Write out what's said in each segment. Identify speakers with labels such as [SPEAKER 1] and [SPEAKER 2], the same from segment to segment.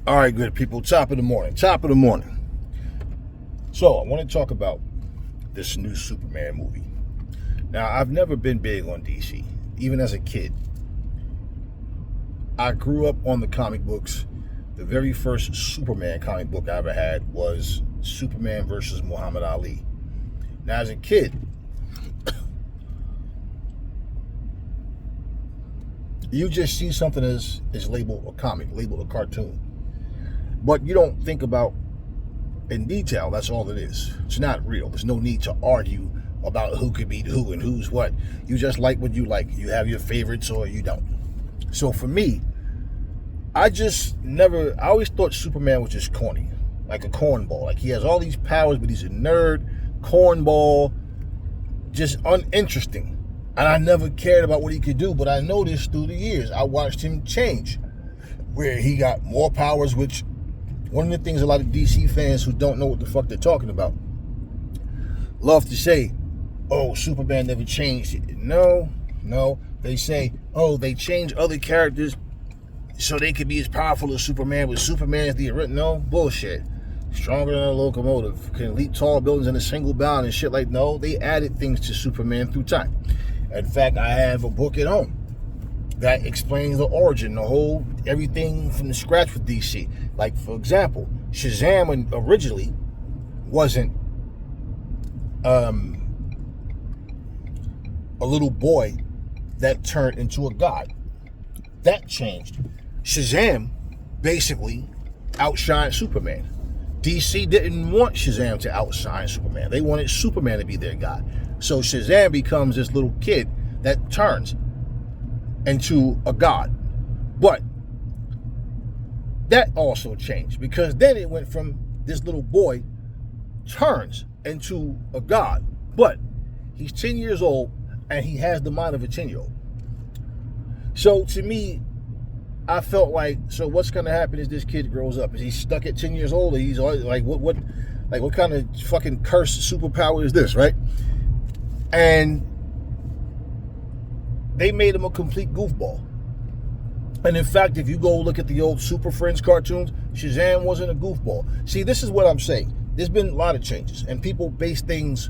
[SPEAKER 1] All right, good people. Top of the morning. Top of the morning. So, I want to talk about this new Superman movie. Now, I've never been big on DC, even as a kid. I grew up on the comic books. The very first Superman comic book I ever had was Superman versus Muhammad Ali. Now, as a kid, you just see something as labeled a comic, labeled a cartoon. But you don't think about in detail. That's all it is. It's not real. There's no need to argue about who could beat who and who's what. You just like what you like. You have your favorites or you don't. So for me, I always thought Superman was just corny, like a cornball. Like he has all these powers, but he's a nerd, cornball, just uninteresting. And I never cared about what he could do, but I noticed through the years, I watched him change, where he got more powers, which one of the things a lot of DC fans who don't know what the fuck they're talking about love to say, oh, Superman never changed. No. They say, oh, they changed other characters so they could be as powerful as Superman, but Superman is the original. No, bullshit. Stronger than a locomotive, can leap tall buildings in a single bound and shit like, no, they added things to Superman through time. In fact, I have a book at home that explains the origin, everything from the scratch with DC. Like, for example, Shazam originally wasn't a little boy that turned into a god. That changed. Shazam basically outshined Superman. DC didn't want Shazam to outshine Superman. They wanted Superman to be their god. So Shazam becomes this little kid that turns into a god. But that also changed, because then it went from this little boy turns into a god, but he's 10 years old and he has the mind of a 10-year-old. So to me, I felt like, so what's going to happen as this kid grows up? Is he stuck at 10 years old? Or he's like, what kind of fucking cursed superpower is this, right? And they made him a complete goofball. And in fact, if you go look at the old Super Friends cartoons, Shazam wasn't a goofball. See, this is what I'm saying. There's been a lot of changes, and people base things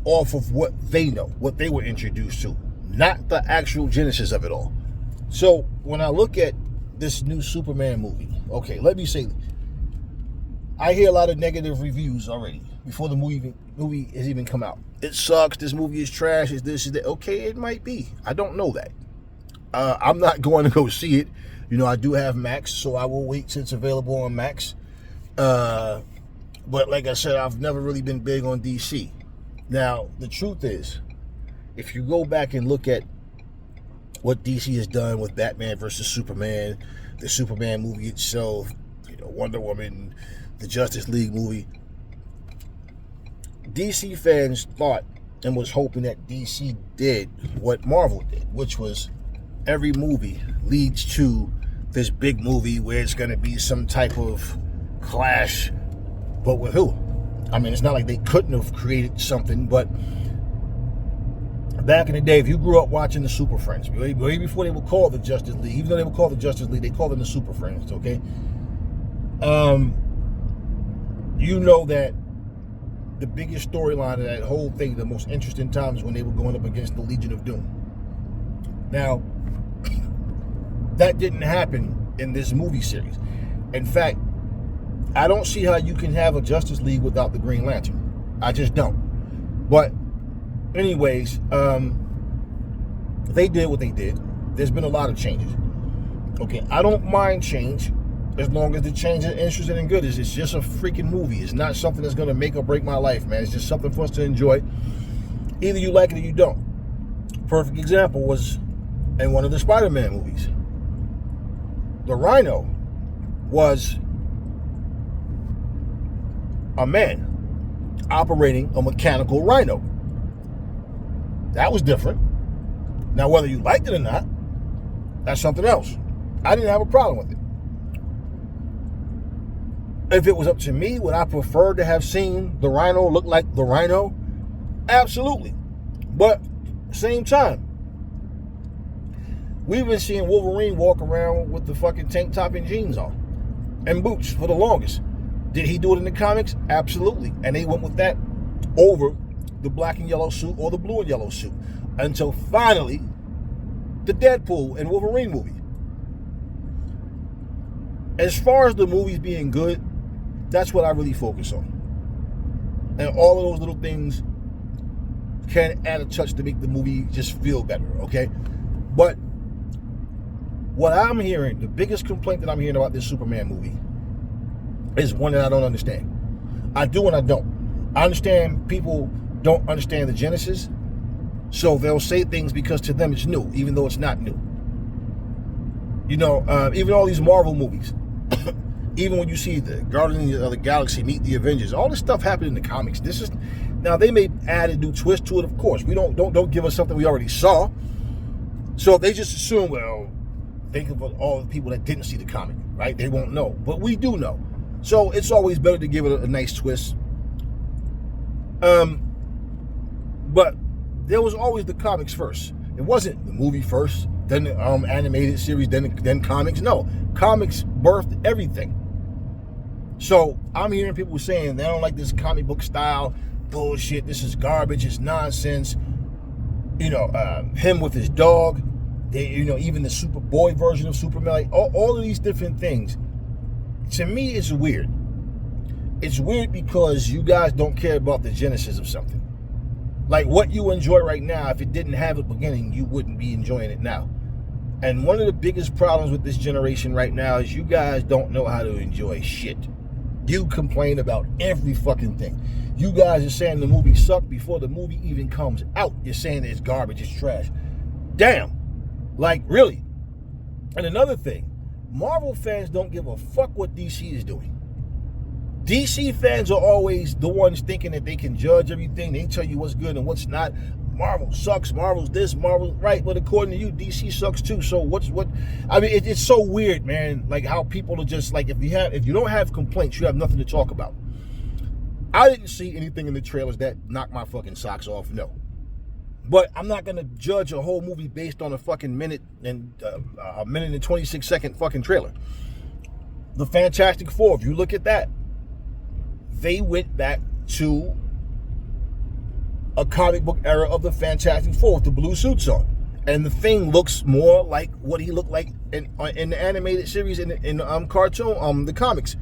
[SPEAKER 1] off of what they know, what they were introduced to, not the actual genesis of it all. So when I look at this new Superman movie, okay, let me say, I hear a lot of negative reviews already before the movie has even come out. It sucks, this movie is trash, is this, is that. Okay, it might be. I don't know that. I'm not going to go see it. You know, I do have Max, so I will wait till it's available on Max. But like I said, I've never really been big on DC. Now, the truth is, if you go back and look at what DC has done with Batman versus Superman, the Superman movie itself, Wonder Woman, the Justice League movie, DC fans thought and was hoping that DC did what Marvel did, which was every movie leads to this big movie where it's going to be some type of clash, but with who? I mean, it's not like they couldn't have created something, but back in the day, if you grew up watching the Super Friends, way before they were called the Justice League, even though they were called the Justice League, they called them the Super Friends, okay? You know that the biggest storyline of that whole thing, the most interesting times when they were going up against the Legion of Doom. Now, that didn't happen in this movie series. In fact, I don't see how you can have a Justice League without the Green Lantern. I just don't. But anyways, they did what they did. There's been a lot of changes. Okay, I don't mind change as long as the change is interesting and good. It's just a freaking movie. It's not something that's going to make or break my life, man. It's just something for us to enjoy. Either you like it or you don't. Perfect example was in one of the Spider-Man movies. The Rhino was a man operating a mechanical rhino. That was different. Now, whether you liked it or not, that's something else. I didn't have a problem with it. If it was up to me, would I prefer to have seen the Rhino look like the Rhino? Absolutely. But same time, we've been seeing Wolverine walk around with the fucking tank top and jeans on. and boots for the longest. Did he do it in the comics? Absolutely. And they went with that over the black and yellow suit or the blue and yellow suit. Until finally, the Deadpool and Wolverine movie. As far as the movies being good, that's what I really focus on. And all of those little things can add a touch to make the movie just feel better, okay? But what I'm hearing, the biggest complaint that I'm hearing about this Superman movie is one that I don't understand. I do and I don't. I understand people don't understand the Genesis, so they'll say things because to them it's new, even though it's not new. You know, even all these Marvel movies, even when you see the Guardians of the Galaxy meet the Avengers, all this stuff happened in the comics. This is now they may add a new twist to it, of course. We don't give us something we already saw. So they just assume, well, think of all the people that didn't see the comic, right? They won't know, but we do know. So it's always better to give it a nice twist. But there was always the comics first. It wasn't the movie first, then the animated series, then comics. No, comics birthed everything. So I'm hearing people saying they don't like this comic book style bullshit. This is garbage. It's nonsense. You know, him with his dog. They, you know, even the Superboy version of Superman. Like, all of these different things. To me, it's weird. It's weird because you guys don't care about the genesis of something. Like what you enjoy right now, if it didn't have a beginning, you wouldn't be enjoying it now. And one of the biggest problems with this generation right now is you guys don't know how to enjoy shit. You complain about every fucking thing. You guys are saying the movie sucked before the movie even comes out. You're saying it's garbage, it's trash. Damn. Like, really? And another thing, Marvel fans don't give a fuck what DC is doing. DC fans are always the ones thinking that they can judge everything. They tell you what's good and what's not. Marvel sucks. Marvel's this. Marvel's right. But according to you, DC sucks too. So what? I mean, it's so weird, man. Like how people are just like, if you don't have complaints, you have nothing to talk about. I didn't see anything in the trailers that knocked my fucking socks off. No. But I'm not gonna judge a whole movie based on a fucking minute and 26-second fucking trailer. The Fantastic Four. If you look at that, they went back to a comic book era of the Fantastic Four with the blue suits on. And the Thing looks more like what he looked like in the animated series in cartoon, the comics.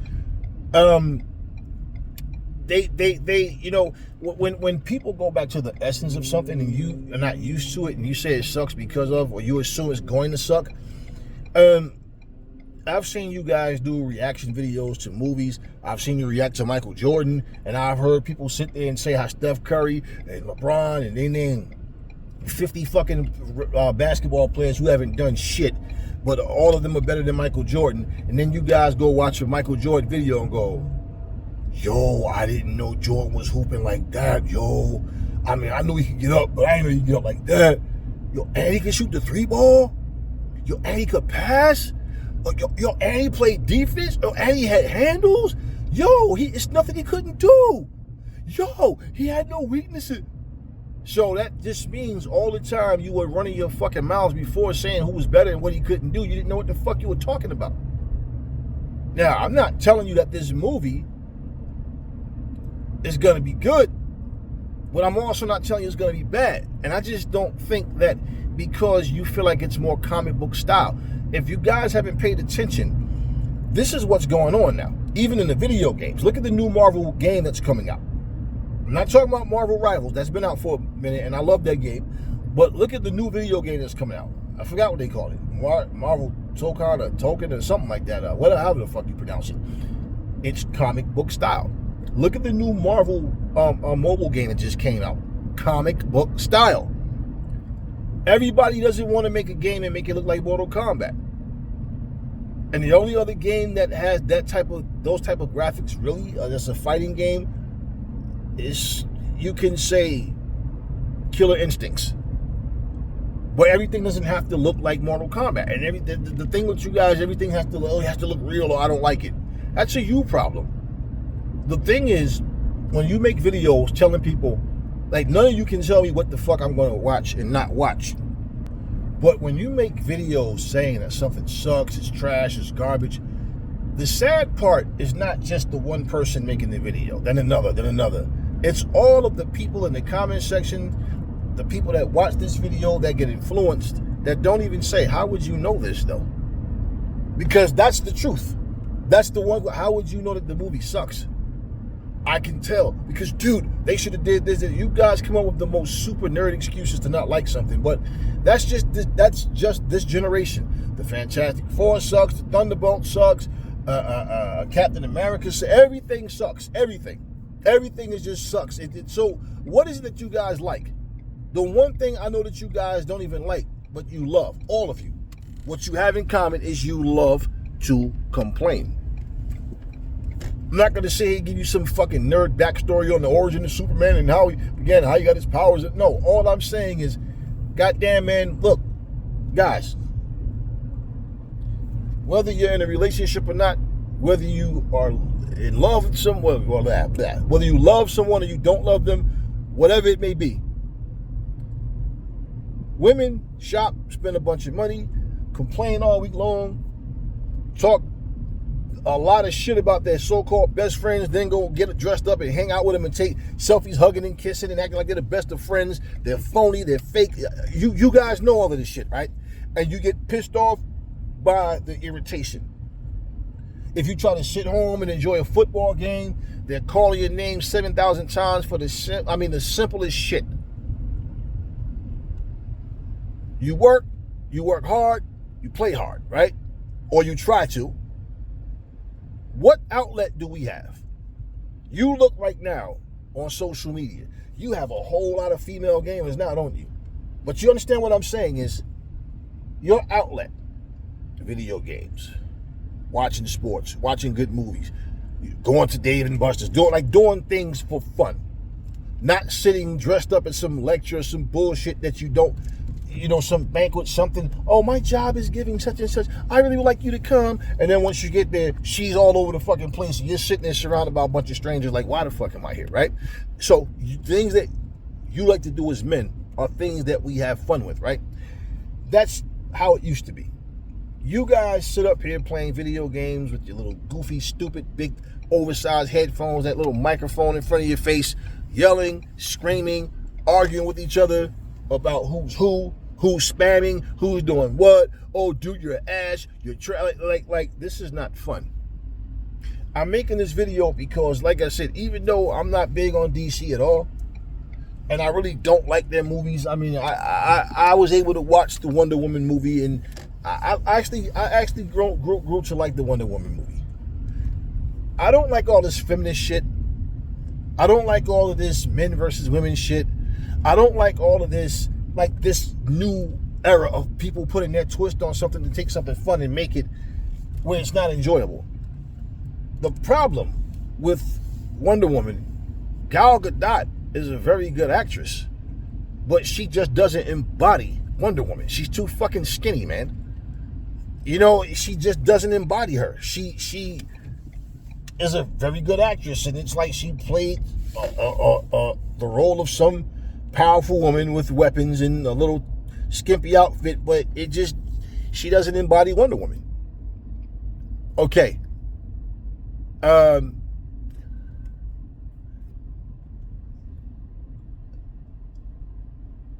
[SPEAKER 1] They you know, when people go back to the essence of something and you are not used to it and you say it sucks because of, or you assume it's going to suck, I've seen you guys do reaction videos to movies. I've seen you react to Michael Jordan, and I've heard people sit there and say how Steph Curry and LeBron, and they name 50 fucking basketball players who haven't done shit, but all of them are better than Michael Jordan. And then you guys go watch a Michael Jordan video and go, yo, I didn't know Jordan was hooping like that, yo. I mean, I knew he could get up, but I didn't know he could get up like that. Yo, and he can shoot the 3-ball? Yo, and he could pass? Yo, and he played defense? Yo, and he had handles? Yo, it's nothing he couldn't do. Yo, he had no weaknesses. So that just means all the time you were running your fucking mouths before saying who was better and what he couldn't do. You didn't know what the fuck you were talking about. Now, I'm not telling you that this movie is going to be good, but I'm also not telling you it's going to be bad. And I just don't think that because you feel like it's more comic book style. If you guys haven't paid attention, this is what's going on now. Even in the video games. Look at the new Marvel game that's coming out. I'm not talking about Marvel Rivals. That's been out for a minute, and I love that game. But look at the new video game that's coming out. I forgot what they call it. Marvel Token or something like that. However the fuck you pronounce it. It's comic book style. Look at the new Marvel mobile game that just came out. Comic book style. Everybody doesn't want to make a game and make it look like Mortal Kombat. And the only other game that has those type of graphics, really, that's a fighting game, is, you can say, Killer Instincts. But everything doesn't have to look like Mortal Kombat. And the thing with you guys, everything has to look real, or I don't like it. That's a you problem. The thing is, when you make videos telling people, like, none of you can tell me what the fuck I'm going to watch and not watch. But when you make videos saying that something sucks, it's trash, it's garbage, The sad part is not just the one person making the video, then another, then another. It's all of the people in the comment section, the people that watch this video that get influenced, that don't even say, how would you know this though? Because that's the truth. That's the one, how would you know that the movie sucks? I can tell. Because, dude, they should have did this. You guys come up with the most super nerd excuses to not like something. But that's just this generation. The Fantastic Four sucks. The Thunderbolt sucks. Captain America sucks. Everything sucks. Everything. Everything is just sucks. So what is it that you guys like? The one thing I know that you guys don't even like, but you love, all of you. What you have in common is you love to complain. I'm not going to say give you some fucking nerd backstory on the origin of Superman and how he got his powers. No, all I'm saying is, goddamn, man, look, guys, whether you're in a relationship or not, whether you are in love with someone, whether you love someone or you don't love them, whatever it may be, women shop, spend a bunch of money, complain all week long, talk a lot of shit about their so-called best friends, then go get dressed up and hang out with them and take selfies, hugging and kissing and acting like they're the best of friends. They're phony, they're fake. You guys know all of this shit, right? And you get pissed off by the irritation. If you try to sit home and enjoy a football game, they're calling your name 7,000 times for the simplest shit. You work hard, you play hard, right? Or you try to. What outlet do we have? You look right now on social media. You have a whole lot of female gamers now, don't you? But you understand what I'm saying is your outlet, video games, watching sports, watching good movies, going to Dave & Buster's, doing things for fun. Not sitting dressed up at some lecture or some bullshit that you don't, some banquet, something. Oh, my job is giving such and such. I really would like you to come. And then once you get there, she's all over the fucking place. And you're sitting there surrounded by a bunch of strangers like, why the fuck am I here, right? So things that you like to do as men are things that we have fun with, right? That's how it used to be. You guys sit up here playing video games with your little goofy, stupid, big, oversized headphones, that little microphone in front of your face, yelling, screaming, arguing with each other about who's spamming, who's doing what. Oh, dude, you're an ass. You're like this is not fun. I'm making this video because, like I said, even though I'm not big on DC at all, and I really don't like their movies. I mean, I was able to watch the Wonder Woman movie, and I actually grew to like the Wonder Woman movie. I don't like all this feminist shit. I don't like all of this men versus women shit. I don't like all of this, like this new era of people putting their twist on something to take something fun and make it where it's not enjoyable. The problem with Wonder Woman, Gal Gadot is a very good actress, but she just doesn't embody Wonder Woman. She's too fucking skinny, man. She just doesn't embody her. She is a very good actress, and it's like she played the role of some powerful woman with weapons and a little skimpy outfit, but she doesn't embody Wonder Woman. Okay.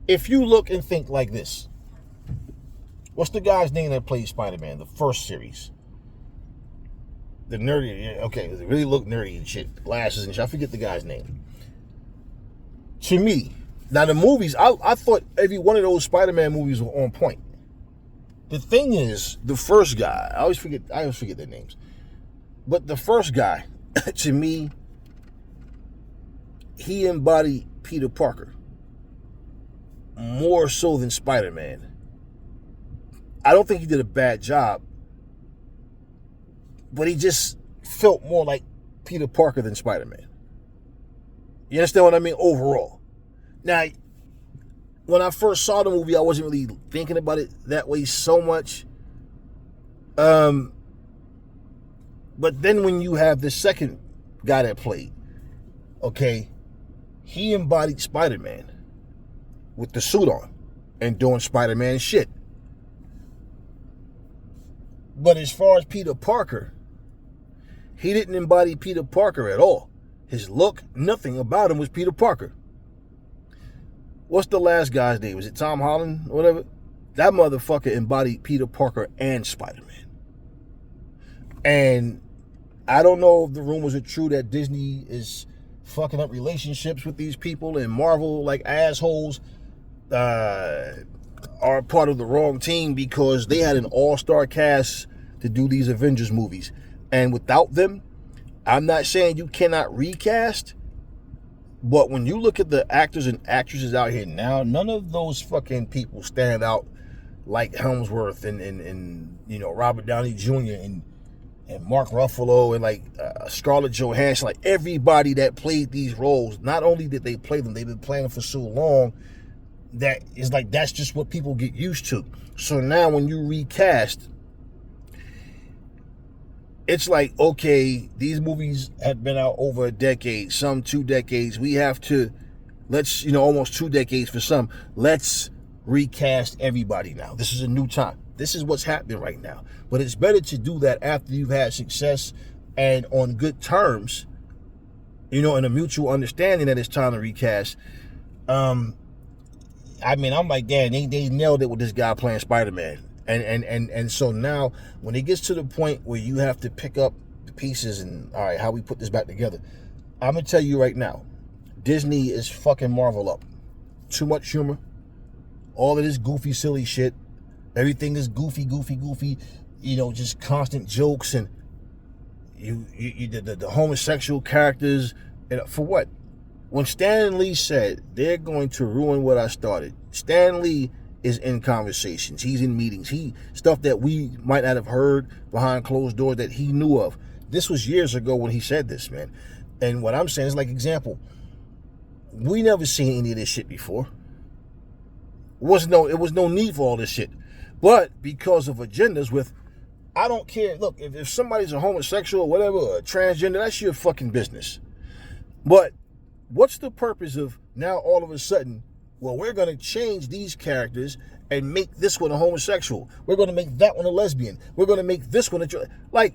[SPEAKER 1] If you look and think like this, what's the guy's name that plays Spider-Man, the first series? The nerdy, okay, they really look nerdy and shit, glasses and shit. I forget the guy's name. To me, now the movies, I thought every one of those Spider-Man movies were on point. The thing is, the first guy, I always forget their names. But the first guy, to me, he embodied Peter Parker more so than Spider-Man. I don't think he did a bad job, but he just felt more like Peter Parker than Spider-Man. You understand what I mean? Overall. Now, when I first saw the movie, I wasn't really thinking about it that way so much. But then when you have the second guy that played, okay, he embodied Spider-Man with the suit on and doing Spider-Man shit. But as far as Peter Parker, He didn't embody Peter Parker at all. His look, nothing about him was Peter Parker. What's the last guy's name? Was it Tom Holland or whatever? That motherfucker embodied Peter Parker and Spider-Man. And I don't know if the rumors are true that Disney is fucking up relationships with these people and Marvel, like assholes, are part of the wrong team because they had an all-star cast to do these Avengers movies. And without them, I'm not saying you cannot recast, but when you look at the actors and actresses out here now, none of those fucking people stand out like Hemsworth and you know, Robert Downey Jr. and Mark Ruffalo and like Scarlett Johansson. Like everybody that played these roles, not only did they play them, they've been playing them for so long that it's like that's just what people get used to. So now when you recast, it's like, okay, these movies have been out over a decade, some 2 decades. We have to, let's, you know, almost 2 decades for some. Let's recast everybody now. This is a new time. This is what's happening right now. But it's better to do that after you've had success and on good terms, you know, and a mutual understanding that it's time to recast. I mean, I'm like, damn, they nailed it with this guy playing Spider-Man. And so now when it gets to the point where you have to pick up the pieces and, all right, how we put this back together, I'm going to tell you right now, Disney is fucking Marvel up. Too much humor. All of this goofy, silly shit. Everything is goofy, you know, just constant jokes and the homosexual characters. And for what? When Stan Lee said they're going to ruin what I started, Stan Lee is in conversations. He's in meetings. Stuff that we might not have heard behind closed doors that he knew of. This was years ago when he said this, man. And what I'm saying is, like, example, we never seen any of this shit before. It was no need for all this shit. But because of agendas with, I don't care. Look, if somebody's a homosexual or whatever, or a transgender, that's your fucking business. But what's the purpose of now all of a sudden, well, we're going to change these characters and make this one a homosexual. We're going to make that one a lesbian. We're going to make this one a... Like,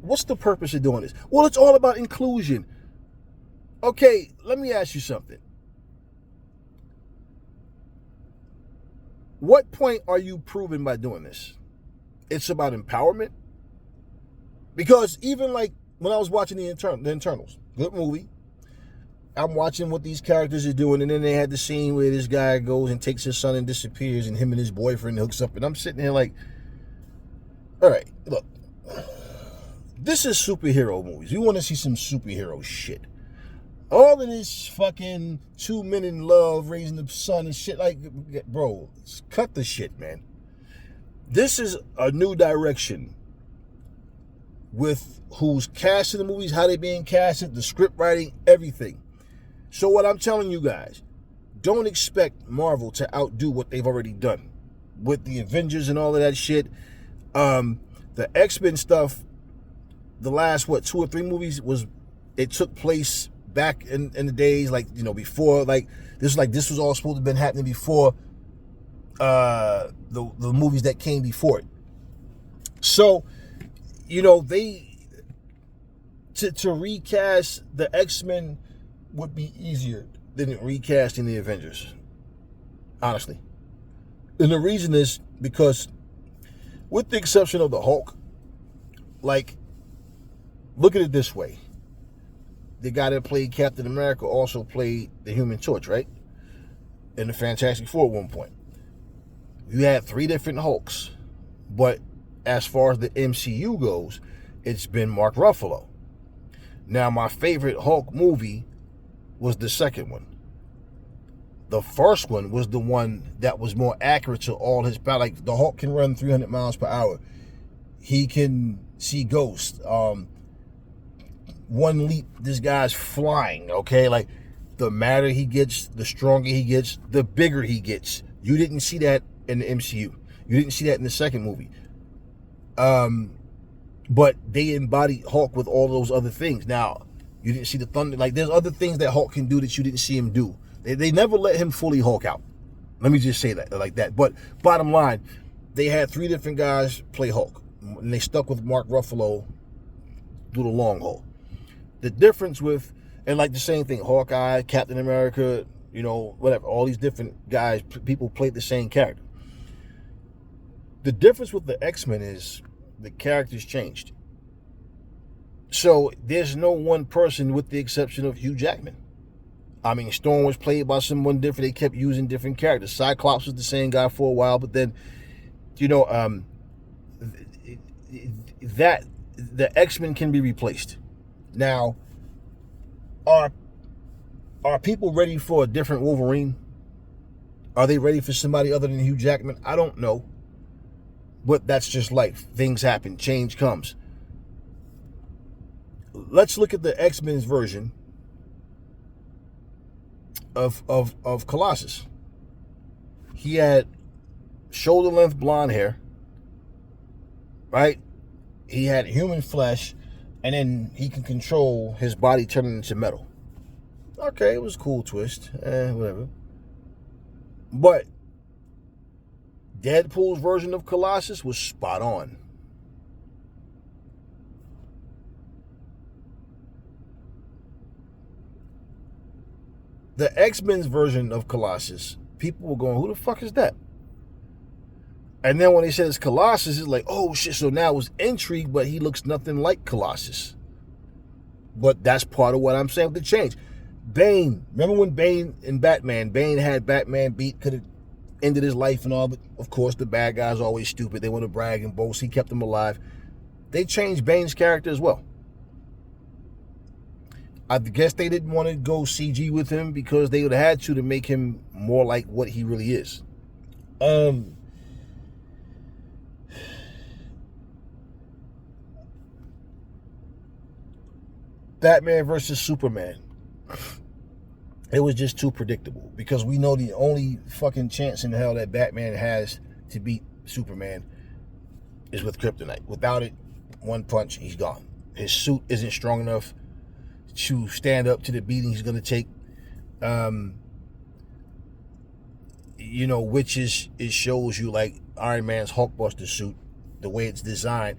[SPEAKER 1] what's the purpose of doing this? Well, it's all about inclusion. Okay, let me ask you something. What point are you proving by doing this? It's about empowerment? Because even like when I was watching the Internals, good movie, I'm watching what these characters are doing, and then they had the scene where this guy goes and takes his son and disappears, and him and his boyfriend hooks up, and I'm sitting here like, all right, look, this is superhero movies. You want to see some superhero shit. All of this fucking 2 men in love raising the son and shit, like, bro, cut the shit, man. This is a new direction with who's casting the movies, how they being casted, the script writing, everything. So what I'm telling you guys, don't expect Marvel to outdo what they've already done with the Avengers and all of that shit. The X-Men stuff, the last, 2 or 3 movies, it took place back in the days, like, you know, before, like this was all supposed to have been happening before the movies that came before it. So, you know, to recast the X-Men would be easier than recasting the Avengers, honestly. And the reason is because, with the exception of the Hulk, like, look at it this way. The guy that played Captain America also played the Human Torch, right? In the Fantastic Four at one point. You had 3 different Hulks. But as far as the MCU goes, it's been Mark Ruffalo. Now, my favorite Hulk movie was the second one. The first one was the one that was more accurate to all his power. Like, the Hulk can run 300 miles per hour. He can see ghosts. One leap, this guy's flying, okay? Like, the madder he gets, the stronger he gets, the bigger he gets. You didn't see that in the MCU. You didn't see that in the second movie. But they embodied Hulk with all those other things. Now, you didn't see the thunder. Like, there's other things that Hulk can do that you didn't see him do. They never let him fully Hulk out. Let me just say that like that. But bottom line, they had 3 different guys play Hulk. And they stuck with Mark Ruffalo do the long haul. The difference with, and like the same thing, Hawkeye, Captain America, you know, whatever, all these different guys, people played the same character. The difference with the X-Men is the characters changed. So there's no one person with the exception of Hugh Jackman. I mean, Storm was played by someone different. They kept using different characters. Cyclops was the same guy for a while, but then, you know, that the X-Men can be replaced. Now, are people ready for a different Wolverine? Are they ready for somebody other than Hugh Jackman? I don't know. But that's just life. Things happen. Change comes. Let's look at the X-Men's version of Colossus. He had shoulder-length blonde hair, right? He had human flesh, and then he can control his body turning into metal. Okay, it was a cool twist. Whatever. But Deadpool's version of Colossus was spot on. The X-Men's version of Colossus, people were going, who the fuck is that? And then when they said it's Colossus, it's like, oh shit, so now it was intrigue, but he looks nothing like Colossus. But that's part of what I'm saying with the change. Bane, remember when Bane in Batman, Bane had Batman beat, could have ended his life and all, but of course the bad guys are always stupid. They want to brag and boast. He kept him alive. They changed Bane's character as well. I guess they didn't want to go CG with him because they would have had to make him more like what he really is. Batman versus Superman. It was just too predictable because we know the only fucking chance in hell that Batman has to beat Superman is with kryptonite. Without it, one punch, he's gone. His suit isn't strong enough to stand up to the beating he's going to take. You know, which is, it shows you like Iron Man's Hulkbuster suit, the way it's designed,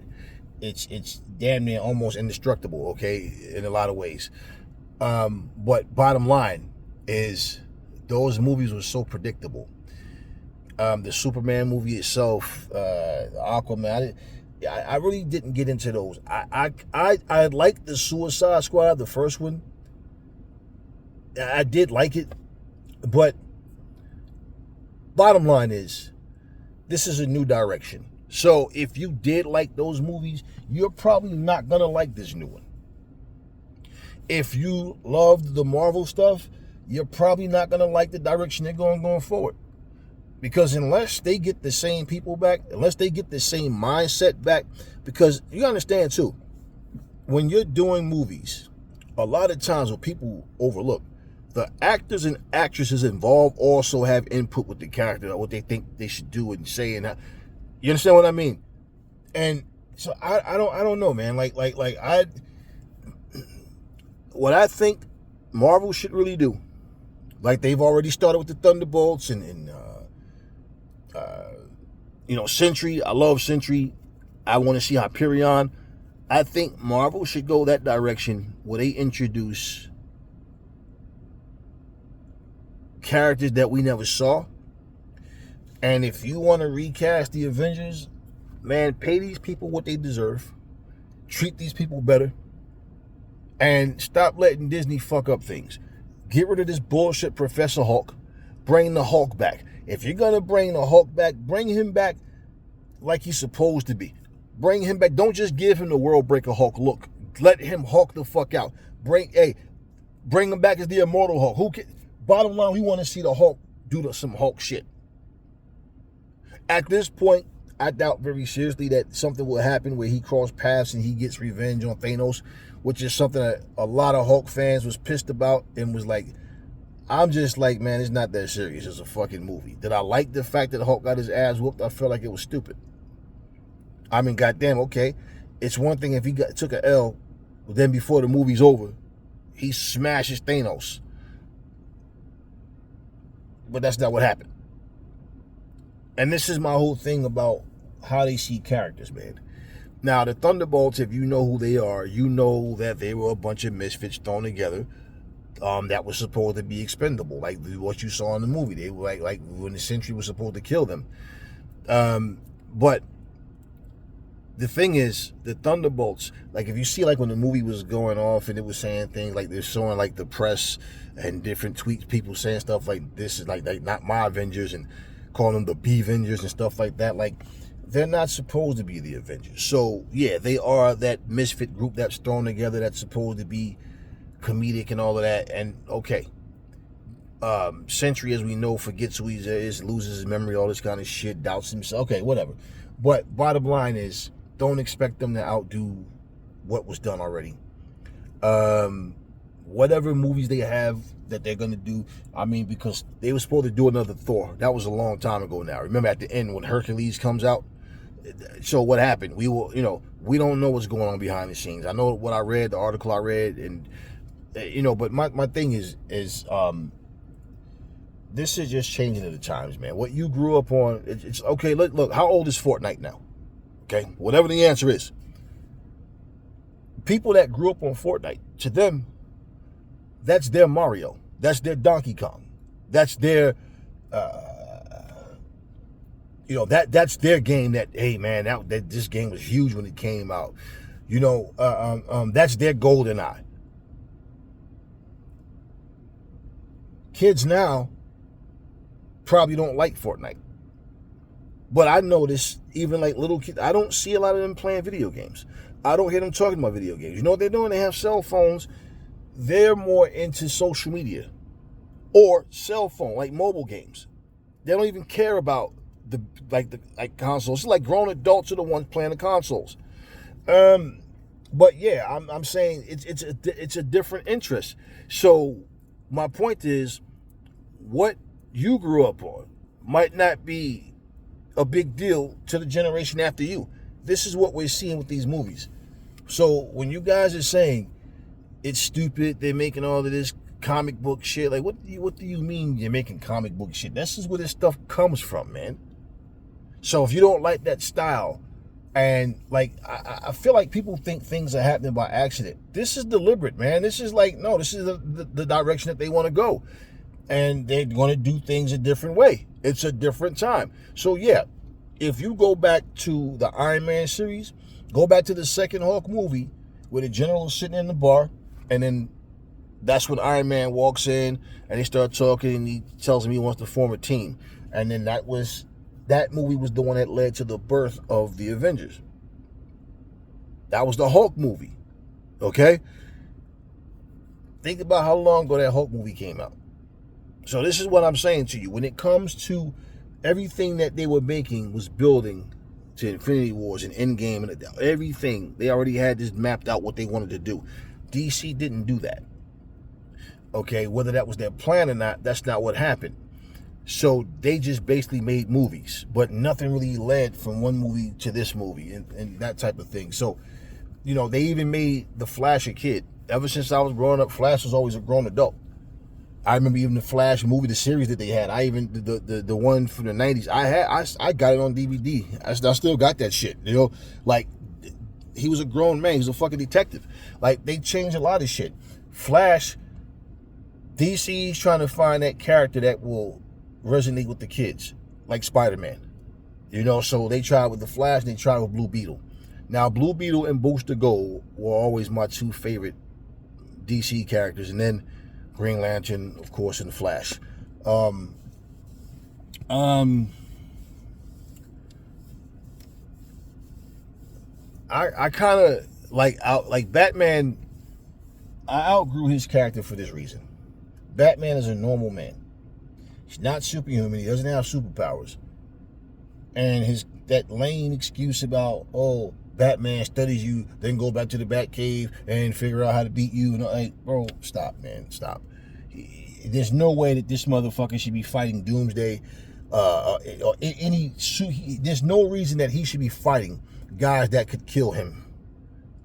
[SPEAKER 1] it's damn near almost indestructible, okay, in a lot of ways. But bottom line is those movies were so predictable. The Superman movie itself, Aquaman, I really didn't get into those. I liked the Suicide Squad, the first one. I did like it, but bottom line is, this is a new direction. So if you did like those movies, you're probably not gonna like this new one. If you loved the Marvel stuff, you're probably not gonna like the direction they're going forward. Because unless they get the same people back, unless they get the same mindset back, because you understand too, when you're doing movies, a lot of times what people overlook, the actors and actresses involved also have input with the character, what they think they should do and say, and you understand what I mean? And so I don't know, man. What I think Marvel should really do, like they've already started with the Thunderbolts and you know, Sentry. I love Sentry. I want to see Hyperion. I think Marvel should go that direction where they introduce characters that we never saw. And if you want to recast the Avengers, man, pay these people what they deserve. Treat these people better. And stop letting Disney fuck up things. Get rid of this bullshit Professor Hulk. Bring the Hulk back. If you're going to bring the Hulk back, bring him back like he's supposed to be. Bring him back. Don't just give him the World Breaker Hulk look. Let him Hulk the fuck out. Bring him back as the Immortal Hulk. Bottom line, we want to see the Hulk do some Hulk shit. At this point, I doubt very seriously that something will happen where he cross paths and he gets revenge on Thanos, which is something that a lot of Hulk fans was pissed about and was like, I'm just like, man, it's not that serious. It's a fucking movie. Did I like the fact that Hulk got his ass whooped? I felt like it was stupid. I mean, goddamn, okay. It's one thing if he took a L, but then before the movie's over, he smashes Thanos. But that's not what happened. And this is my whole thing about how they see characters, man. Now, the Thunderbolts, if you know who they are, you know that they were a bunch of misfits thrown together that was supposed to be expendable, like what you saw in the movie. They were like when the Sentry was supposed to kill them. But the thing is, the Thunderbolts, like if you see like when the movie was going off and it was saying things like they're showing like the press and different tweets, people saying stuff like this is like not my Avengers and calling them the B-Vengers and stuff like that. Like they're not supposed to be the Avengers. So yeah, they are that misfit group that's thrown together that's supposed to be comedic and all of that. And okay, Sentry, as we know, forgets who he is, loses his memory, all this kind of shit, doubts himself. Okay, whatever. But bottom line is, don't expect them to outdo what was done already. Whatever movies they have that they're gonna do, I mean, because they were supposed to do another Thor. That was a long time ago now. Remember at the end when Hercules comes out? So what happened? We don't know what's going on behind the scenes. I know what I read, the article I read, and but my thing is this is just changing at the times, man. What you grew up on, it's okay. Look, how old is Fortnite now? Okay, whatever the answer is. People that grew up on Fortnite, to them, that's their Mario. That's their Donkey Kong. That's their, that's their game. That, hey man, that this game was huge when it came out. That's their GoldenEye. Kids now probably don't like Fortnite. But I notice even like little kids, I don't see a lot of them playing video games. I don't hear them talking about video games. You know what they're doing? They have cell phones. They're more into social media or cell phone, like mobile games. They don't even care about the consoles. It's like grown adults are the ones playing the consoles. But yeah, I'm saying it's a different interest. So my point is, what you grew up on might not be a big deal to the generation after you. This is what we're seeing with these movies. So when you guys are saying it's stupid, they're making all of this comic book shit, like what do you mean you're making comic book shit? This is where this stuff comes from, man. So if you don't like that style, and like I feel like people think things are happening by accident. This is deliberate, man. This is like, no, this is the direction that they want to go. And they're going to do things a different way. It's a different time. So yeah, if you go back to the Iron Man series, go back to the second Hulk movie where the general is sitting in the bar, and then that's when Iron Man walks in and they start talking and he tells him he wants to form a team. And then that movie was the one that led to the birth of the Avengers. That was the Hulk movie. Okay? Think about how long ago that Hulk movie came out. So this is what I'm saying to you. When it comes to everything that they were making was building to Infinity Wars and Endgame and everything, they already had this mapped out what they wanted to do. DC didn't do that. Okay, whether that was their plan or not, that's not what happened. So they just basically made movies, but nothing really led from one movie to this movie and that type of thing. So, they even made the Flash a kid. Ever since I was growing up, Flash was always a grown adult. I remember even the Flash movie, the series that they had. I even the one from the 90s. I got it on DVD. I still got that shit. Like he was a grown man. He was a fucking detective. Like they changed a lot of shit. Flash, DC's trying to find that character that will resonate with the kids, like Spider-Man. So they tried with the Flash and they tried with Blue Beetle. Now Blue Beetle and Booster Gold were always my two favorite DC characters, and then Green Lantern, of course, and the Flash. I kind of like Batman. I outgrew his character for this reason. Batman is a normal man. He's not superhuman. He doesn't have superpowers. And that lame excuse about, oh, Batman studies you, then go back to the Batcave and figure out how to beat you. And like, bro, stop, man, stop. There's no way that this motherfucker should be fighting Doomsday. There's no reason that he should be fighting guys that could kill him,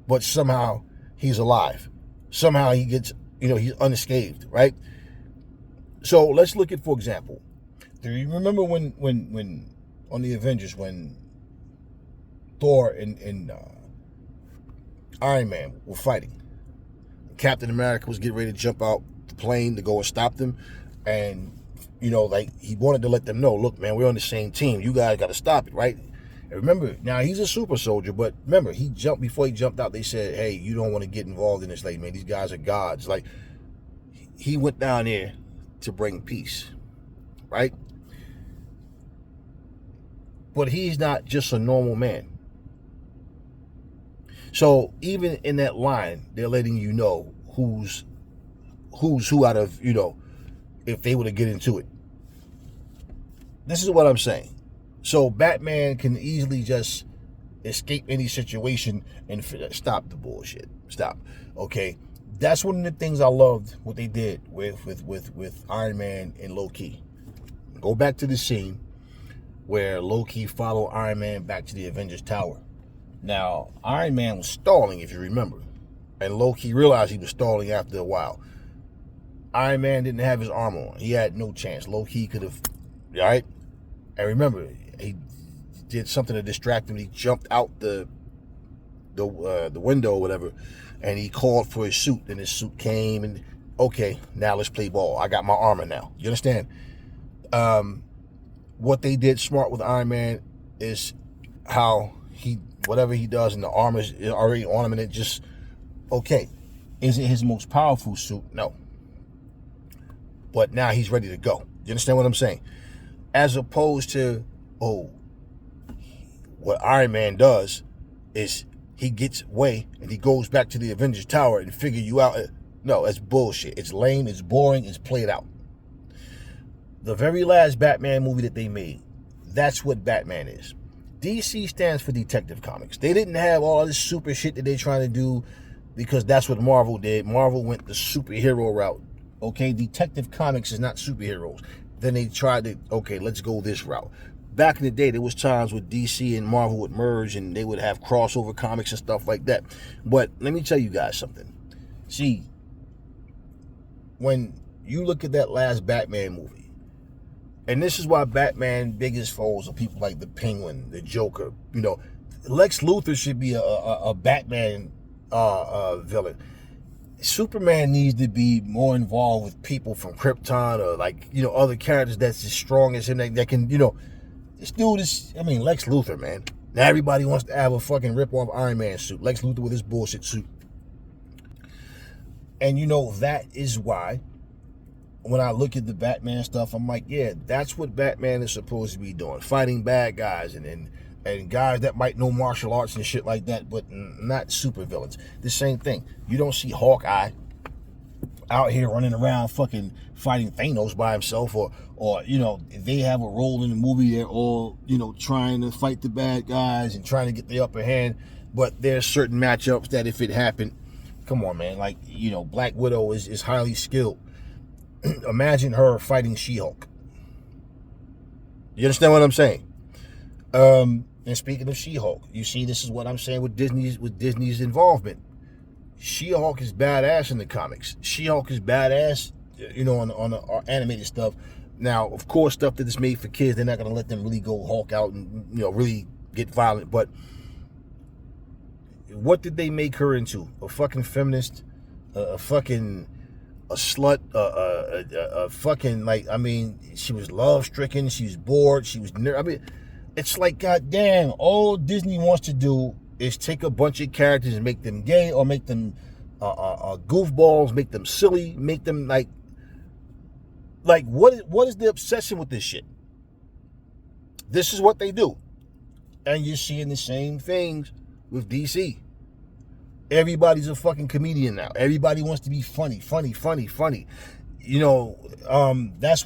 [SPEAKER 1] but somehow he's alive. Somehow he gets, he's unscathed, right? So let's look at, for example, do you remember when on the Avengers when Thor and Iron Man were fighting. Captain America was getting ready to jump out the plane to go and stop them. And, like he wanted to let them know, look, man, we're on the same team. You guys got to stop it, right? And remember, now he's a super soldier, but remember, before he jumped out, they said, hey, you don't want to get involved in this, like, man, these guys are gods. Like, he went down there to bring peace, right? But he's not just a normal man. So even in that line, they're letting you know who's who out of, if they were to get into it. This is what I'm saying. So Batman can easily just escape any situation and stop the bullshit. Stop. Okay. That's one of the things I loved what they did with Iron Man and Loki. Go back to the scene where Loki followed Iron Man back to the Avengers Tower. Now, Iron Man was stalling, if you remember. And Loki realized he was stalling after a while. Iron Man didn't have his armor on. He had no chance. Loki could have, right? And remember, he did something to distract him. He jumped out the window or whatever, and he called for his suit, and his suit came, and okay, now let's play ball. I got my armor now. You understand? What they did smart with Iron Man is how whatever he does in the armor is already ornamented. Just okay. Is it his most powerful suit? No. But now he's ready to go. You understand what I'm saying? As opposed to, what Iron Man does is he gets away and he goes back to the Avengers Tower and figure you out. No, that's bullshit. It's lame, it's boring, it's played out. The very last Batman movie that they made, that's what Batman is. DC stands for Detective Comics. They didn't have all this super shit that they're trying to do because that's what Marvel did. Marvel went the superhero route. Okay, Detective Comics is not superheroes. Then they tried to, let's go this route. Back in the day, there was times where DC and Marvel would merge and they would have crossover comics and stuff like that. But let me tell you guys something. See, when you look at that last Batman movie, and this is why Batman's biggest foes are people like the Penguin, the Joker. Lex Luthor should be a Batman villain. Superman needs to be more involved with people from Krypton or other characters that's as strong as him that can, this dude is, Lex Luthor, man. Now everybody wants to have a fucking rip-off Iron Man suit. Lex Luthor with his bullshit suit. And that is why when I look at the Batman stuff, I'm like, yeah, that's what Batman is supposed to be doing. Fighting bad guys and guys that might know martial arts and shit like that, but not super villains. The same thing. You don't see Hawkeye out here running around fucking fighting Thanos by himself or if they have a role in the movie, they're all, trying to fight the bad guys and trying to get the upper hand. But there's certain matchups that if it happened, come on, man, Black Widow is highly skilled. Imagine her fighting She-Hulk. You understand what I'm saying? And speaking of She-Hulk, you see, this is what I'm saying with Disney's involvement. She-Hulk is badass in the comics. She-Hulk is badass, on the animated stuff. Now, of course, stuff that is made for kids, they're not going to let them really go Hulk out and, really get violent. But what did they make her into? A fucking feminist? A slut? A fucking, she was love-stricken. She was bored. She was... it's like, goddamn, all Disney wants to do is take a bunch of characters and make them gay or make them goofballs, make them silly, make them what is the obsession with this shit? This is what they do. And you're seeing the same things with DC. Everybody's a fucking comedian now. Everybody wants to be funny. That's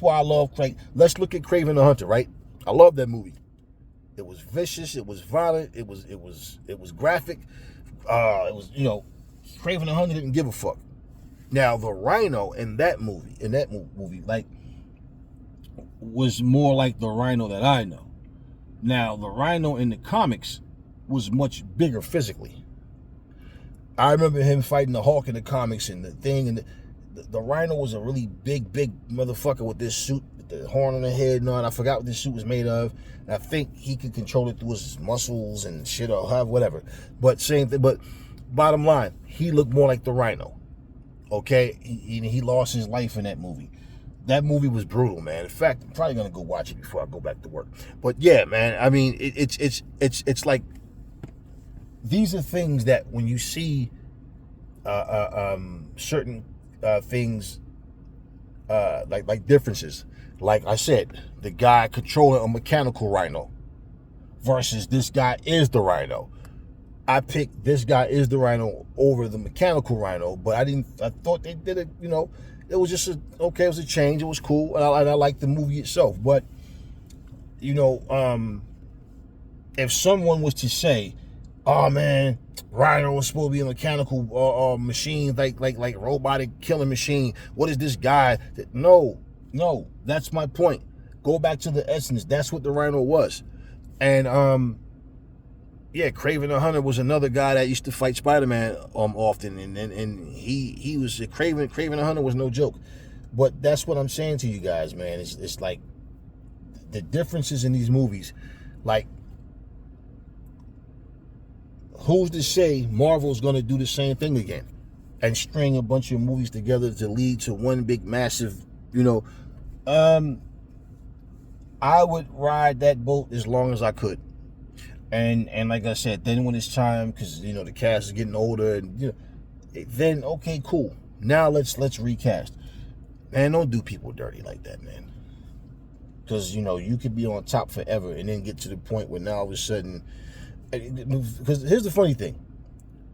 [SPEAKER 1] why I love Craven. Let's look at Kraven the Hunter, right? I love that movie. It was vicious. It was violent. It was graphic. Kraven the Hunter didn't give a fuck. Now the Rhino in that movie, was more like the Rhino that I know. Now the Rhino in the comics was much bigger physically. I remember him fighting the Hulk in the comics and the thing, and the Rhino was a really big motherfucker with this suit, with the horn on the head and all. I forgot what this suit was made of. And I think he could control it through his muscles and shit or whatever. But same thing. But bottom line, he looked more like the Rhino. Okay, he lost his life in that movie. That movie was brutal, man. In fact, I'm probably gonna go watch it before I go back to work. But yeah, man, I mean, it's like, these are things that when you see certain things, like differences. Like I said, the guy controlling a mechanical Rhino versus this guy is the Rhino. I picked this guy is the Rhino over the mechanical Rhino, but I thought they did it, it was just it was a change. It was cool, and I liked the movie itself. But, if someone was to say, oh man, Rhino was supposed to be a mechanical machine, like robotic killing machine. What is this guy? No, that's my point. Go back to the essence. That's what the Rhino was. And yeah, Kraven the Hunter was another guy that used to fight Spider-Man often, and he was Kraven the Hunter was no joke. But that's what I'm saying to you guys, man. It's like the differences in these movies. Like, who's to say Marvel's gonna do the same thing again and string a bunch of movies together to lead to one big massive, I would ride that boat as long as I could. And like I said, then when it's time, because the cast is getting older, and then okay, cool. Now let's recast. Man, don't do people dirty like that, man. Because you could be on top forever and then get to the point where now all of a sudden, because here's the funny thing,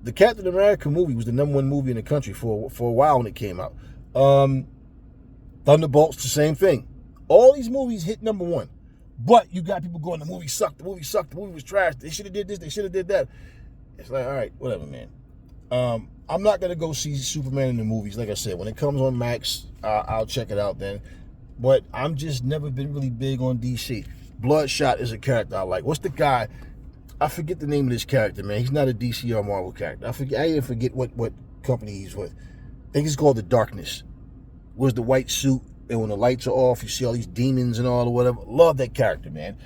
[SPEAKER 1] the Captain America movie was the #1 movie in the country for a while when it came out. Thunderbolts, the same thing. All these movies hit #1. But you got people going, the movie sucked, the movie was trash, they should have did this, they should have did that. It's like, all right, whatever, man. I'm not going to go see Superman in the movies. Like I said, when it comes on Max, I'll check it out then. But I'm just never been really big on DC. Bloodshot is a character I like. What's the guy? I forget the name of this character, man. He's not a DC or Marvel character. I even forget what company he's with. I think it's called The Darkness. Wears the white suit. And when the lights are off, you see all these demons and all or whatever. Love that character, man.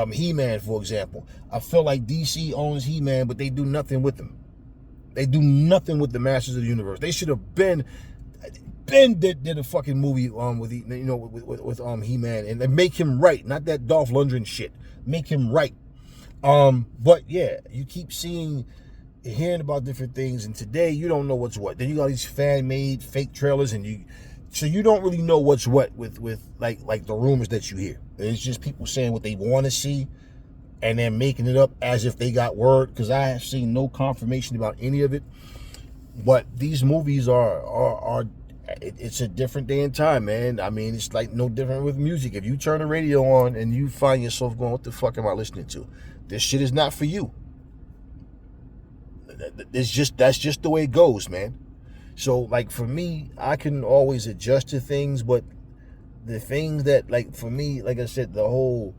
[SPEAKER 1] He-Man, for example. I feel like DC owns He-Man, but they do nothing with him. They do nothing with the Masters of the Universe. They should have did a fucking movie with He-Man and make him right, not that Dolph Lundgren shit. Make him right. But yeah, you keep hearing about different things, and today you don't know what's what. Then you got these fan-made fake trailers, so you don't really know what's what with like the rumors that you hear. It's just people saying what they want to see and then making it up as if they got word, because I have seen no confirmation about any of it. But these movies it's a different day and time, man. I mean, it's like no different with music. If you turn the radio on and you find yourself going, what the fuck am I listening to? This shit is not for you. That's just the way it goes, man. So, like, for me, I can always adjust to things, but the things that, like, for me, like I said, all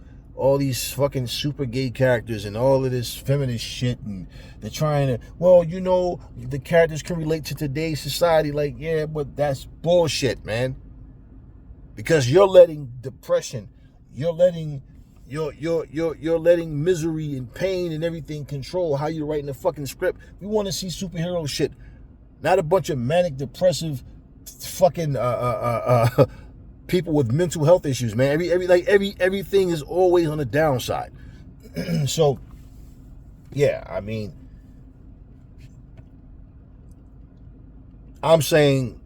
[SPEAKER 1] these fucking super gay characters and all of this feminist shit, and they're trying to, the characters can relate to today's society. Like, yeah, but that's bullshit, man. Because you're letting depression, you're letting misery and pain and everything control how you're writing a fucking script. We want to see superhero shit. Not a bunch of manic, depressive, fucking people with mental health issues, man. Everything is always on the downside. So, yeah, I mean, I'm saying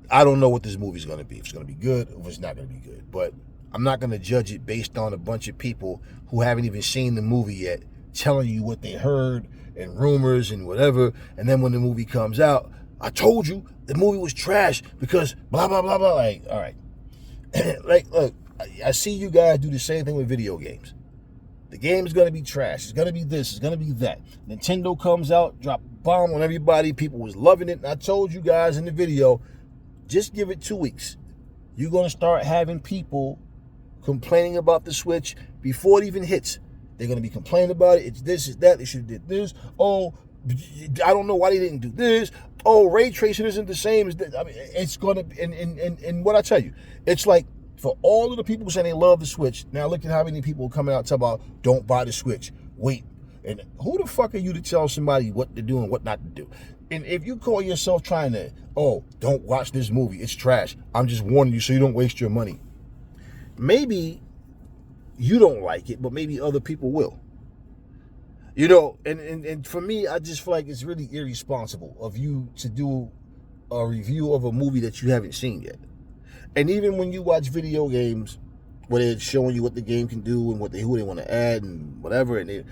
[SPEAKER 1] I don't know what this movie's going to be. If it's going to be good or if it's not going to be good. But I'm not going to judge it based on a bunch of people who haven't even seen the movie yet telling you what they heard and rumors and whatever. And then when the movie comes out, I told you the movie was trash because blah, blah, blah, blah. Like, all right. Like, look, I see you guys do the same thing with video games. The game is going to be trash. It's going to be this. It's going to be that. Nintendo comes out, drop a bomb on everybody. People was loving it. And I told you guys in the video, just give it 2 weeks. You're going to start having people complaining about the Switch before it even hits. They're going to be complaining about it. It's this, it's that. They should have did this. Oh, I don't know why they didn't do this. Oh, ray tracing isn't the same as this. I mean, it's going to, and what I tell you, it's like, for all of the people saying they love the Switch, now look at how many people are coming out and talk about, don't buy the Switch. Wait, And who the fuck are you to tell somebody what to do and what not to do? And if you call yourself trying to, oh, don't watch this movie, it's trash, I'm just warning you so you don't waste your money. Maybe you don't like it, but maybe other people will. You know, and for me, I just feel like it's really irresponsible of you to do a review of a movie that you haven't seen yet. And even when you watch video games, where they're showing you what the game can do and who they want to add and whatever, and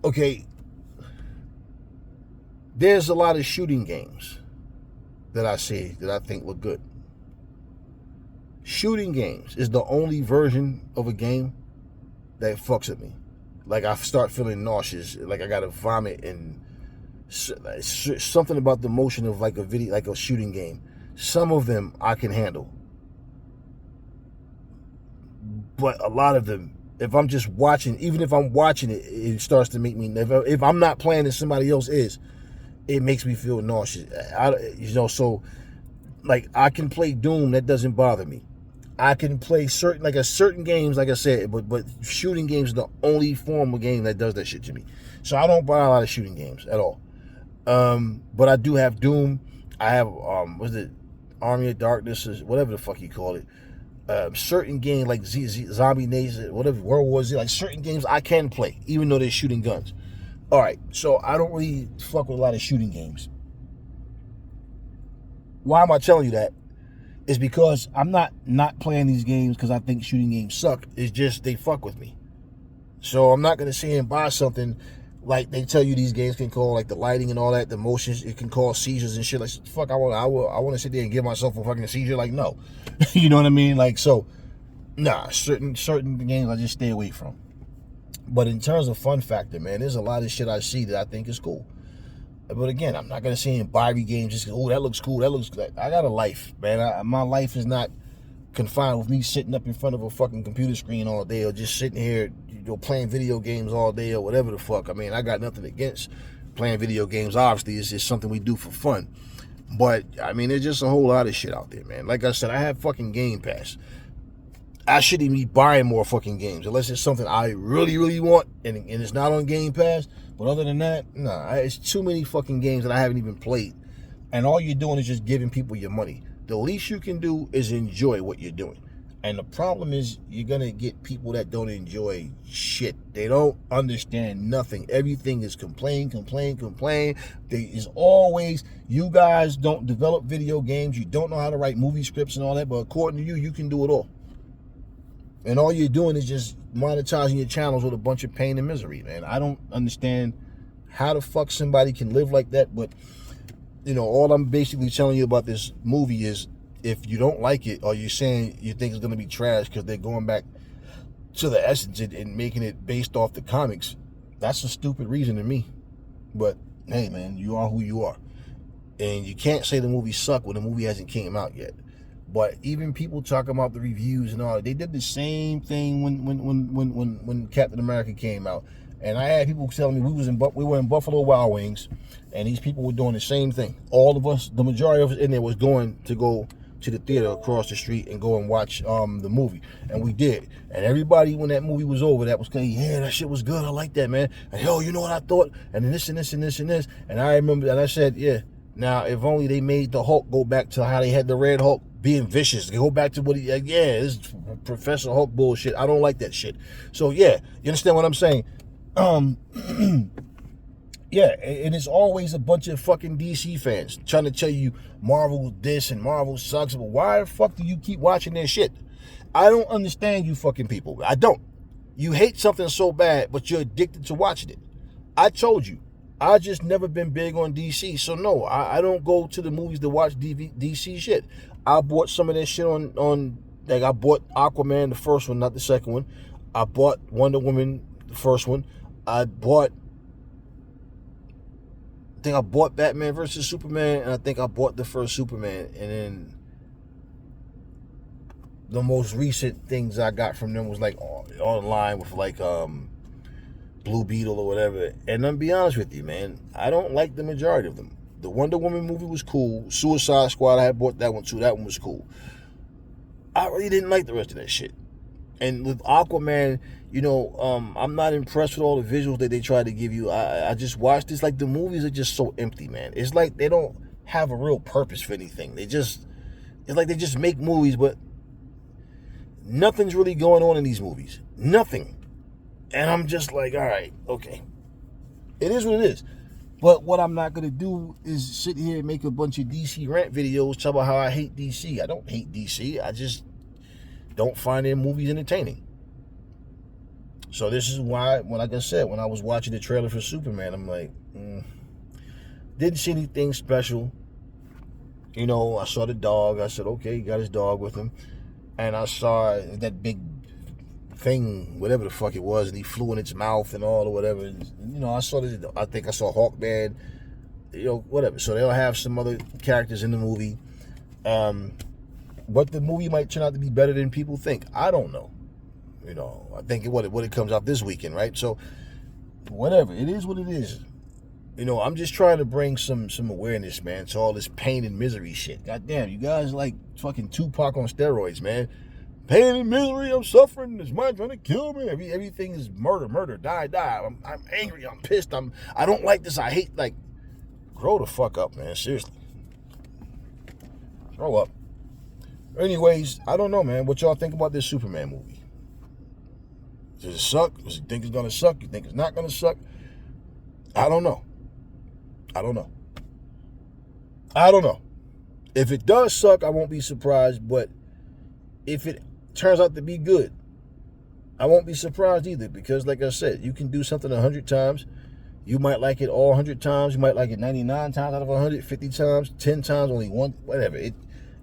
[SPEAKER 1] okay, there's a lot of shooting games that I see that I think look good. Shooting games is the only version of a game that fucks with me. Like, I start feeling nauseous, like I gotta vomit, and something about the motion of like a shooting game. Some of them I can handle, but a lot of them, if I'm just watching, even if I'm watching it, it starts to make me, if I'm not playing and somebody else is, it makes me feel nauseous. So like, I can play Doom, that doesn't bother me. I can play certain games, like I said, but shooting games are the only form of game that does that shit to me. So I don't buy a lot of shooting games at all. But I do have Doom. I have what's it, Army of Darkness, or whatever the fuck you call it. Certain games like Zombie Nation, whatever, World War Z, like certain games I can play, even though they're shooting guns. All right, so I don't really fuck with a lot of shooting games. Why am I telling you that? It's because I'm not playing these games because I think shooting games suck. It's just they fuck with me. So I'm not going to sit and buy something like they tell you these games can call, like the lighting and all that, the motions, it can cause seizures and shit. Like, fuck, I want to sit there and give myself a fucking seizure? Like, no. You know what I mean? Like, so, nah, certain games I just stay away from. But in terms of fun factor, man, there's a lot of shit I see that I think is cool. But again, I'm not going to sit and buy games just, oh, that looks cool, that looks good. I got a life, man. My life is not confined with me sitting up in front of a fucking computer screen all day, or just sitting here, playing video games all day, or whatever the fuck. I mean, I got nothing against playing video games. Obviously, it's just something we do for fun. But, I mean, there's just a whole lot of shit out there, man. Like I said, I have fucking Game Pass. I shouldn't even be buying more fucking games unless it's something I really, really want and it's not on Game Pass. But other than that, nah, it's too many fucking games that I haven't even played. And all you're doing is just giving people your money. The least you can do is enjoy what you're doing. And the problem is, you're going to get people that don't enjoy shit. They don't understand nothing. Everything is complain. There is always, you guys don't develop video games. You don't know how to write movie scripts and all that. But according to you, you can do it all. And all you're doing is just monetizing your channels with a bunch of pain and misery, man. I don't understand how the fuck somebody can live like that. But, all I'm basically telling you about this movie is, if you don't like it, or you're saying you think it's going to be trash because they're going back to the essence and making it based off the comics, that's a stupid reason to me. But, hey, man, you are who you are. And you can't say the movie sucked when the movie hasn't came out yet. But even people talking about the reviews and all, they did the same thing when Captain America came out. And I had people telling me we were in Buffalo Wild Wings, and these people were doing the same thing. All of us, the majority of us in there, was going to go to the theater across the street and go and watch the movie. And we did. And everybody, when that movie was over, that was saying, yeah, that shit was good. I like that, man. And yo, you know what I thought? And then this and this and this and this. And I remember, and I said, yeah, now if only they made the Hulk go back to how they had the Red Hulk being vicious. They go back to what this Professor Hulk bullshit. I don't like that shit. So yeah, you understand what I'm saying? Yeah, and it's always a bunch of fucking DC fans trying to tell you Marvel this and Marvel sucks. But why the fuck do you keep watching their shit? I don't understand you fucking people. I don't. You hate something so bad, but you're addicted to watching it. I told you. I just never been big on DC. So no, I don't go to the movies to watch DC shit. I bought some of that shit on like, I bought Aquaman, the first one, not the second one. I bought Wonder Woman, the first one. I think I bought Batman versus Superman, and I think I bought the first Superman. And then the most recent things I got from them was like online with like Blue Beetle or whatever. And I'm be honest with you, man, I don't like the majority of them. The Wonder Woman movie was cool. Suicide Squad, I had bought that one too. That one was cool. I really didn't like the rest of that shit. And with Aquaman, I'm not impressed with all the visuals that they try to give you. I just watched this. Like, the movies are just so empty, man. It's like they don't have a real purpose for anything. It's like they just make movies, but nothing's really going on in these movies. Nothing. And I'm just like, all right, okay. It is what it is. But what I'm not going to do is sit here and make a bunch of DC rant videos talking about how I hate DC. I don't hate DC. I just don't find their movies entertaining. So this is why, like I said, when I was watching the trailer for Superman, I'm like, didn't see anything special. I saw the dog. I said, okay, he got his dog with him. And I saw that big thing, whatever the fuck it was, and he flew in its mouth and all or whatever. I saw this. I think I saw Hawkman. Whatever. So they'll have some other characters in the movie. But the movie might turn out to be better than people think. I don't know. I think it comes out this weekend, right? So whatever. It is what it is. I'm just trying to bring some awareness, man, to all this pain and misery shit. Goddamn, you guys like fucking Tupac on steroids, man. Pain and misery, I'm suffering. This mind trying to kill me. Everything is murder, die. I'm angry. I'm pissed. I don't like this. I hate. Like, grow the fuck up, man. Seriously, grow up. Anyways, I don't know, man. What y'all think about this Superman movie? Does it suck? Does you think it's gonna suck? You think it's not gonna suck? I don't know. If it does suck, I won't be surprised. But if it turns out to be good, I won't be surprised either, because like I said, you can do something 100 times. You might like it all 100 times. You might like it 99 times out of 100, 50 times, 10 times, only one, whatever. It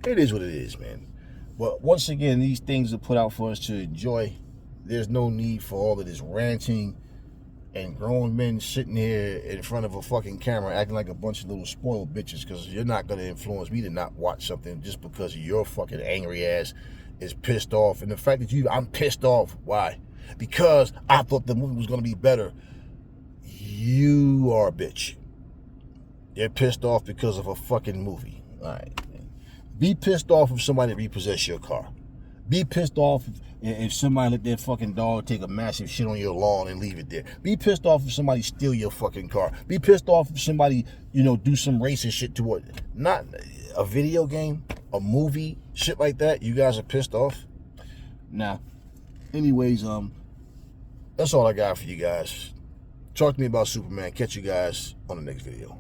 [SPEAKER 1] is what it is, man. But once again, these things are put out for us to enjoy. There's no need for all of this ranting and grown men sitting here in front of a fucking camera acting like a bunch of little spoiled bitches, because you're not going to influence me to not watch something just because your fucking angry ass is pissed off. And the fact that I'm pissed off. Why? Because I thought the movie was going to be better. You are a bitch. You're pissed off because of a fucking movie. All right. Be pissed off if somebody repossessed your car. Be pissed off if somebody let their fucking dog take a massive shit on your lawn and leave it there. Be pissed off if somebody steal your fucking car. Be pissed off if somebody, do some racist shit to it. Not a video game, a movie, shit like that. You guys are pissed off? Nah. Anyways, that's all I got for you guys. Talk to me about Superman. Catch you guys on the next video.